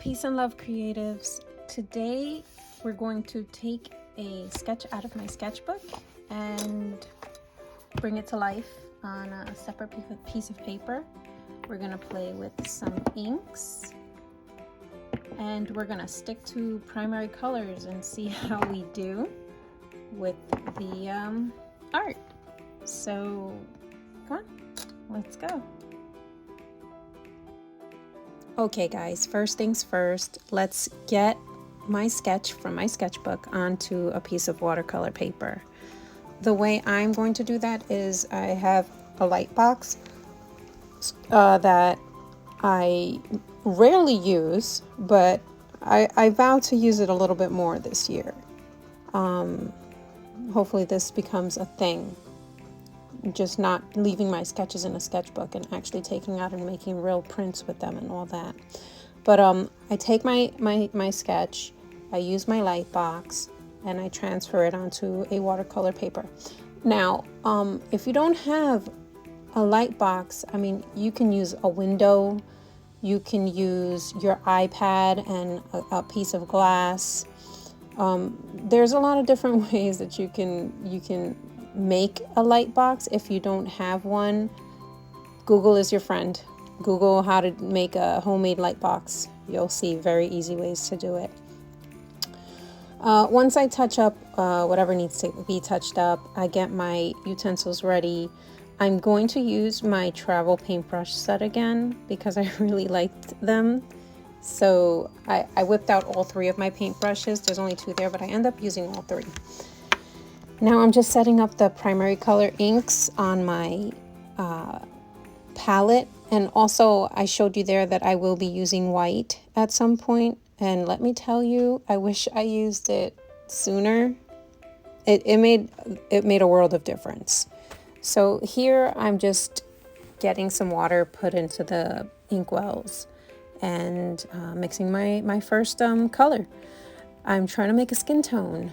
Peace and love, creatives. Today we're going to take a sketch out of my sketchbook and bring it to life on a separate piece of paper. We're going to play with some inks and we're going to stick to primary colors and see how we do with the art. So come on, let's go. Okay guys, first things first, let's get my sketch from my sketchbook onto a piece of watercolor paper. The way I'm going to do that is I have a light box that I rarely use, but I vow to use it a little bit more this year. Hopefully this becomes a thing. Just not leaving my sketches in a sketchbook and actually taking out and making real prints with them and all that. But I take my sketch, I use my light box, and I transfer it onto a watercolor paper. Now, if you don't have a light box, I mean, you can use a window, you can use your iPad and a piece of glass. There's a lot of different ways that you can make a light box. If you don't have one, Google is your friend. Google how to make a homemade light box. You'll see very easy ways to do it. Once I touch up whatever needs to be touched up, I get my utensils ready. I'm going to use my travel paintbrush set again because I really liked them. So I whipped out all three of my paintbrushes. There's only two there, but I end up using all three. Now I'm just setting up the primary color inks on my palette, and also I showed you there that I will be using white at some point, and let me tell you, I wish I used it sooner. It made a world of difference. So here I'm just getting some water put into the ink wells and mixing my first color. I'm trying to make a skin tone.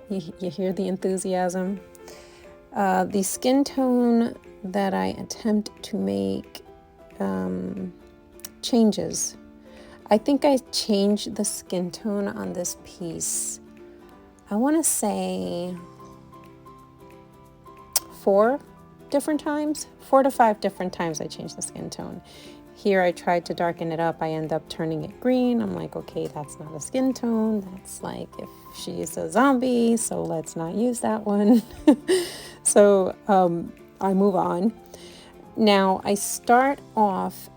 You hear the enthusiasm. The skin tone that I attempt to make changes. I think I changed the skin tone on this piece, I want to say 4 to 5 different times I changed the skin tone. Here I tried to darken it up, I end up turning it green. I'm like, okay, that's not a skin tone. That's like if she's a zombie, so let's not use that one. So I move on. Now I start off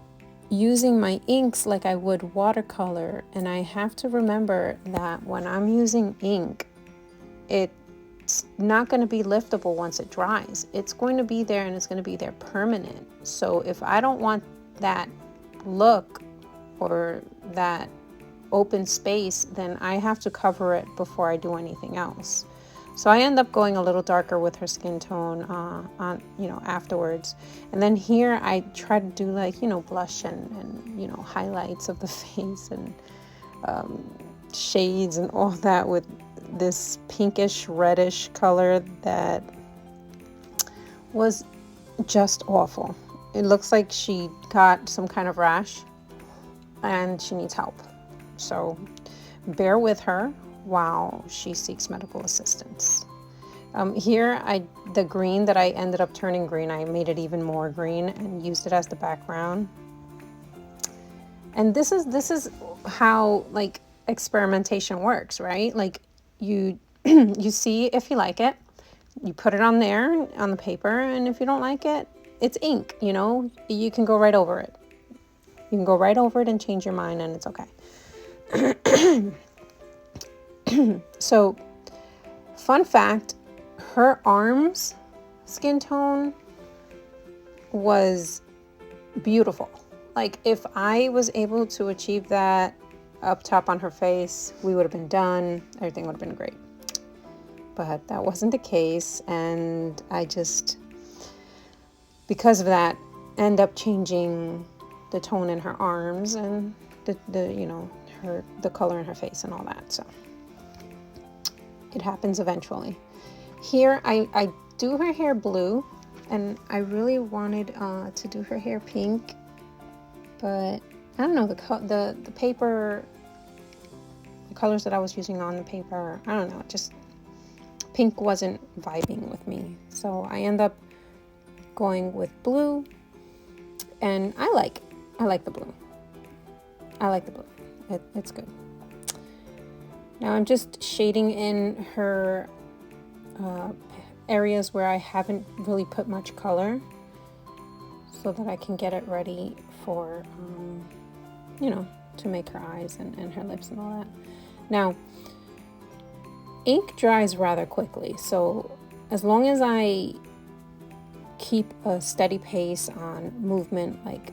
using my inks like I would watercolor, and I have to remember that when I'm using ink, it's not going to be liftable once it dries. It's going to be there and it's going to be there permanent. So if I don't want that look or that open space, then I have to cover it before I do anything else. So I end up going a little darker with her skin tone afterwards. And then here I try to do like, blush and highlights of the face and shades and all that with this pinkish reddish color that was just awful. It looks like she got some kind of rash and she needs help. So bear with her while she seeks medical assistance. Here, the green that I ended up turning green, I made it even more green and used it as the background. And this is how like experimentation works, right? Like you you see if you like it, you put it on there on the paper, and if you don't like it, it's ink, you can go right over it. You can go right over it and change your mind, and it's okay. So, fun fact, her arms skin tone was beautiful. Like, if I was able to achieve that up top on her face, we would have been done. Everything would have been great. But that wasn't the case, and I just, because of that, end up changing the tone in her arms and the color in her face and all that. So it happens eventually. Here I do her hair blue, and I really wanted to do her hair pink, but I don't know, the paper, the colors that I was using on the paper, I don't know, just pink wasn't vibing with me. So I end up going with blue, and I like the blue. I like the blue. It's good. Now I'm just shading in her areas where I haven't really put much color, so that I can get it ready for, to make her eyes and her lips and all that. Now, ink dries rather quickly, so as long as I keep a steady pace on movement, like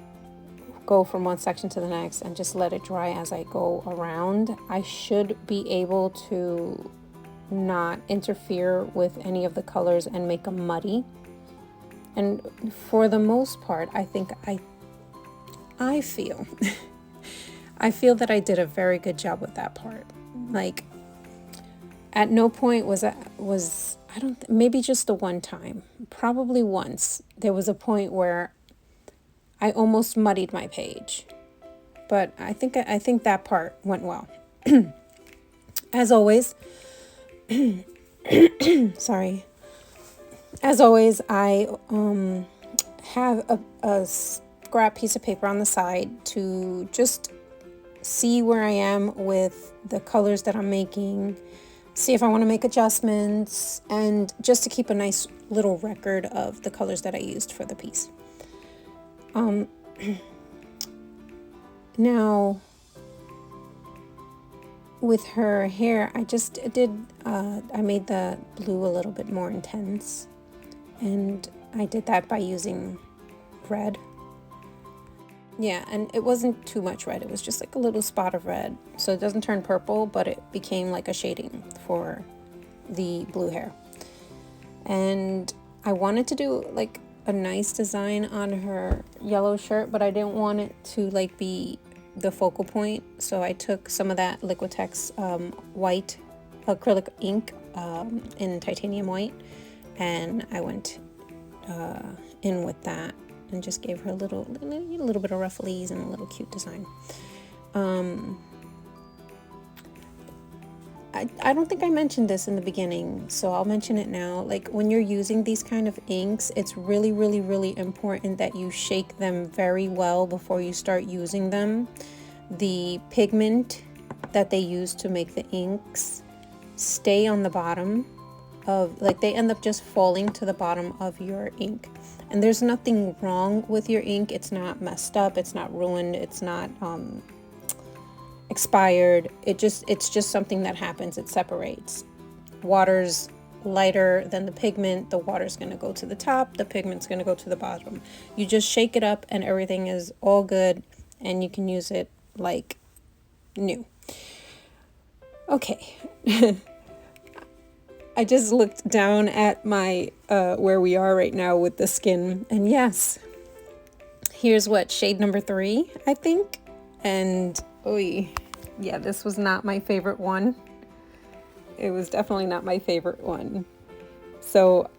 go from one section to the next and just let it dry as I go around, I should be able to not interfere with any of the colors and make them muddy. And for the most part, I think I feel I feel that I did a very good job with that part. Like, at no point was maybe just the one time, probably once, there was a point where I almost muddied my page, but I think that part went well. As always, sorry. As always, I have a scrap piece of paper on the side to just see where I am with the colors that I'm making, see if I want to make adjustments, and just to keep a nice little record of the colors that I used for the piece. Now, with her hair, I just did, I made the blue a little bit more intense, and I did that by using red. Yeah, and it wasn't too much red, it was just like a little spot of red, so it doesn't turn purple, but it became like a shading for the blue hair. And I wanted to do like a nice design on her yellow shirt, but I didn't want it to like be the focal point, so I took some of that Liquitex white acrylic ink in titanium white, and I went in with that and just gave her a little bit of ruffles and a little cute design. I don't think I mentioned this in the beginning, so I'll mention it now. Like, when you're using these kind of inks, it's really, really, really important that you shake them very well before you start using them. The pigment that they use to make the inks stay on the bottom of, like, they end up just falling to the bottom of your ink. And there's nothing wrong with your ink. It's not messed up, it's not ruined, it's not expired. It's just something that happens. It separates. Water's lighter than the pigment, the water's going to go to the top, the pigment's going to go to the bottom. You just shake it up and everything is all good, and you can use it like new. Okay. I just looked down at my where we are right now with the skin, and yes, here's what, shade number 3, I think. And yeah, this was not my favorite one. It was definitely not my favorite one. So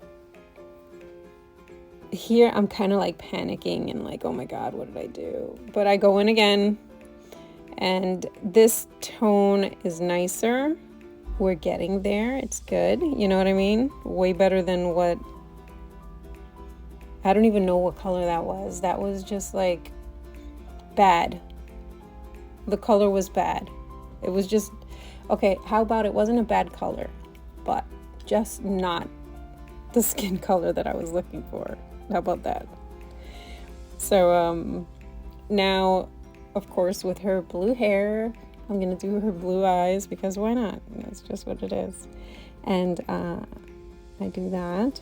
here I'm kind of like panicking and like, oh my God, what did I do? But I go in again, and this tone is nicer. We're getting there. It's good. You know what I mean? Way better than what, I don't even know what color that was. That was just like bad. The color was bad. It was just, okay, how about it wasn't a bad color, but just not the skin color that I was looking for. How about that? So now, of course, with her blue hair, I'm going to do her blue eyes, because why not? That's just what it is. And I do that.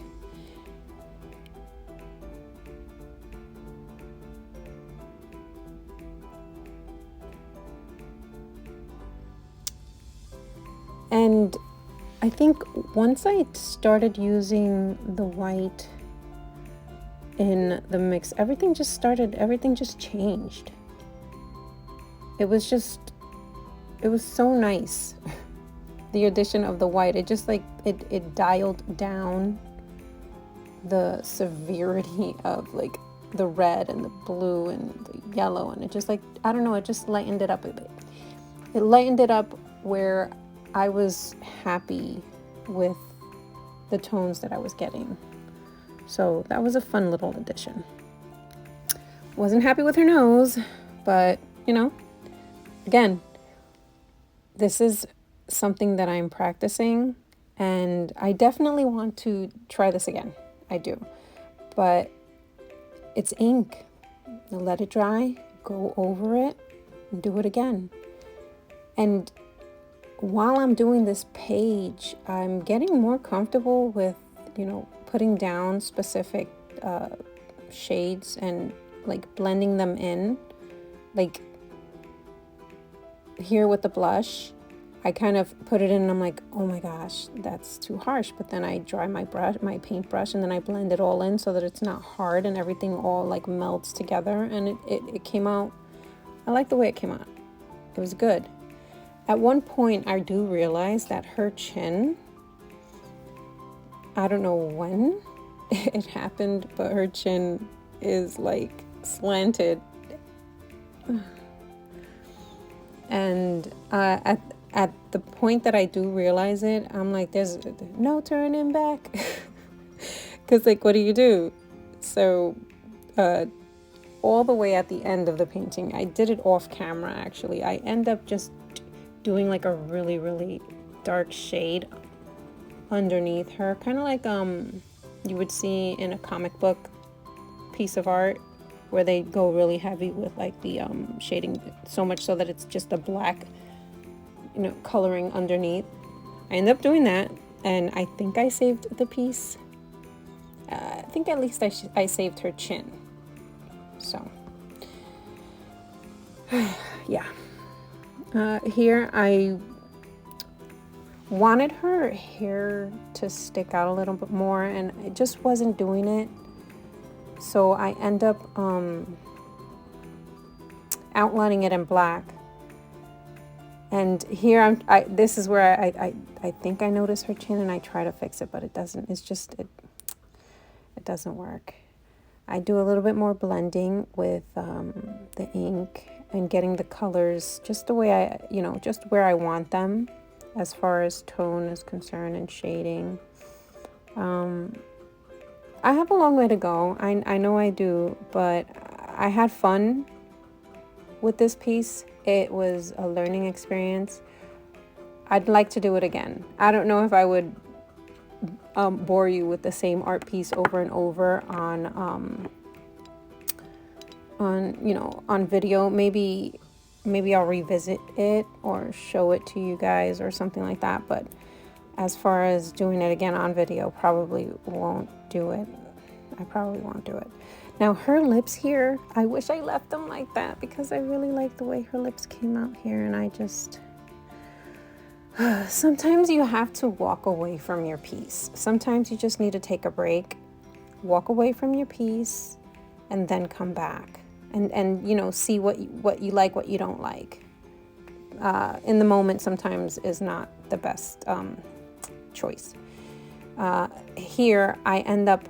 And I think once I started using the white in the mix, everything just changed. It was so nice. The addition of the white, it just like, it dialed down the severity of like the red and the blue and the yellow, and it just like, I don't know, it just lightened it up a bit. It lightened it up where I was happy with the tones that I was getting. So that was a fun little addition. Wasn't happy with her nose, but again, this is something that I'm practicing, and I definitely want to try this again. I do. But it's ink. Let it dry, go over it, and do it again. And while I'm doing this page, I'm getting more comfortable with, putting down specific shades and like blending them in. Like here with the blush, I kind of put it in and I'm like, oh my gosh, that's too harsh. But then I dry my paintbrush, and then I blend it all in so that it's not hard and everything all like melts together. And it came out, I like the way it came out. It was good. At one point, I do realize that her chin, I don't know when it happened, but her chin is like slanted. And at the point that I do realize it, I'm like, there's no turning back. Because like, what do you do? So all the way at the end of the painting, I did it off camera actually. I end up just doing like a really, really dark shade underneath her. Kind of like you would see in a comic book piece of art where they go really heavy with like the shading, so much so that it's just a black coloring underneath. I end up doing that, and I think I saved the piece. I think at least I saved her chin. So yeah. Here I wanted her hair to stick out a little bit more, and it just wasn't doing it. So I end up outlining it in black. And here this is where I think I notice her chin, and I try to fix it, but it doesn't. It's just it doesn't work. I do a little bit more blending with the ink and getting the colors just the way just where I want them as far as tone is concerned and shading. I have a long way to go. I know I do, but I had fun with this piece. It was a learning experience. I'd like to do it again. I don't know if I would bore you with the same art piece over and over on video. Maybe I'll revisit it or show it to you guys or something like that. But as far as doing it again on video, probably won't do it. I probably won't do it. Now her lips here, I wish I left them like that because I really like the way her lips came out here, and I just sometimes you have to walk away from your piece. Sometimes you just need to take a break, walk away from your piece, and then come back and see what you like, what you don't like. In the moment sometimes is not the best choice. Here I end up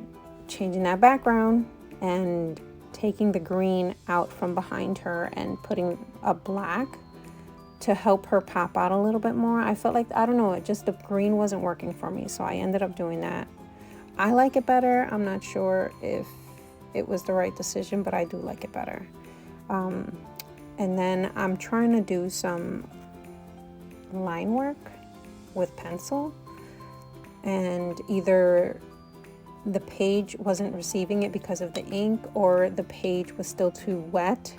changing that background and taking the green out from behind her and putting a black to help her pop out a little bit more. I felt like, I don't know, the green wasn't working for me, so I ended up doing that. I like it better. I'm not sure if it was the right decision, but I do like it better. And then I'm trying to do some line work with pencil, and either the page wasn't receiving it because of the ink, or the page was still too wet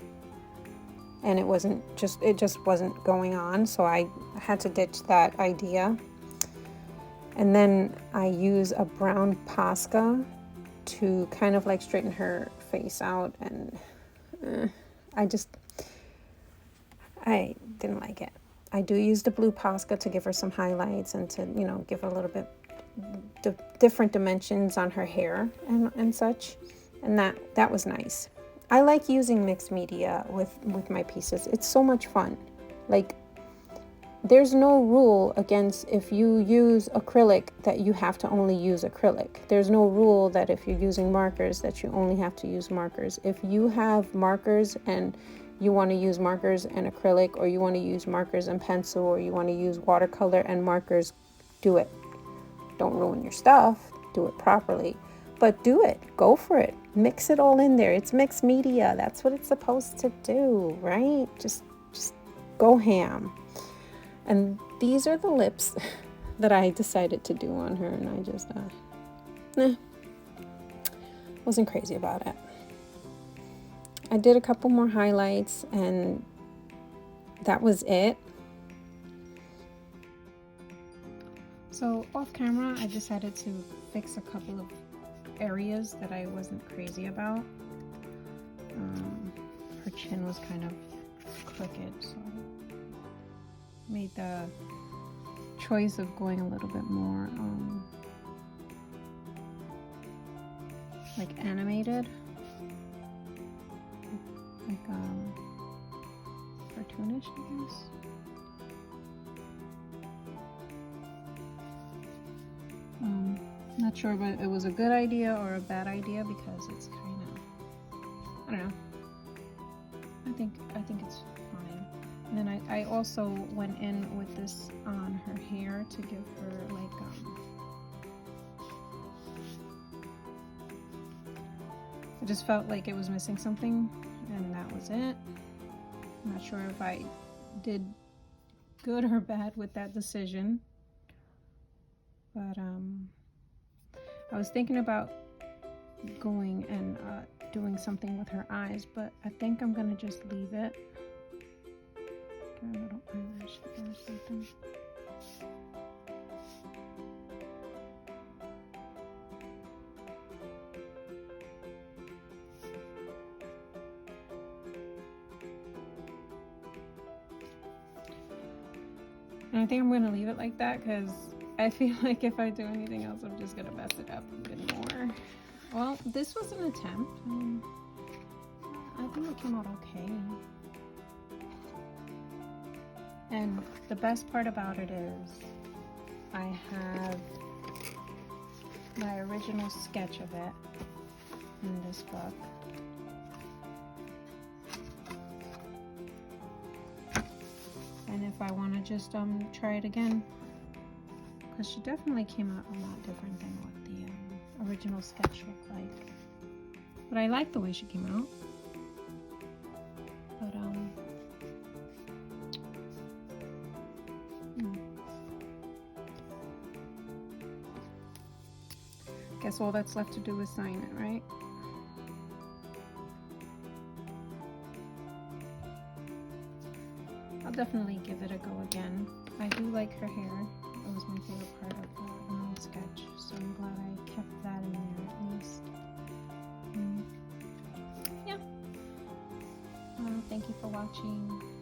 and it just wasn't going on, so I had to ditch that idea. And then I use a brown Posca to kind of like straighten her face out, and I didn't like it. I do use the blue Posca to give her some highlights and to give her a little bit different dimensions on her hair and such, and that was nice. I like using mixed media with my pieces. It's so much fun. Like there's no rule against if you use acrylic that you have to only use acrylic. There's no rule that if you're using markers that you only have to use markers. If you have markers and you want to use markers and acrylic, or you want to use markers and pencil, or you want to use watercolor and markers, do it. Don't ruin your stuff. Do it properly. But do it. Go for it. Mix it all in there. It's mixed media. That's what it's supposed to do, right? Just go ham. And these are the lips that I decided to do on her, and I just wasn't crazy about it. I did a couple more highlights, and that was it. So off camera, I decided to fix a couple of areas that I wasn't crazy about. Her chin was kind of crooked, so I made the choice of going a little bit more like animated, like cartoonish, I guess. Not sure but it was a good idea or a bad idea, because it's kind of, I don't know, I think it's fine. And then I also went in with this on her hair to give her like I just felt like it was missing something, and that was it. I'm not sure if I did good or bad with that decision, but I was thinking about going and doing something with her eyes, but I think I'm gonna just leave it. Get a little eyelash or something. And I think I'm gonna leave it like that, because I feel like if I do anything else, I'm just gonna mess it up even more. Well, this was an attempt. I think it came out okay. And the best part about it is I have my original sketch of it in this book. And if I want to just try it again, because she definitely came out a lot different than what the original sketch looked like. But I like the way she came out. But guess all that's left to do is sign it, right? I'll definitely give it a go again. I do like her hair. It was my favorite part of the sketch, so I'm glad I kept that in there at least. Yeah. Thank you for watching.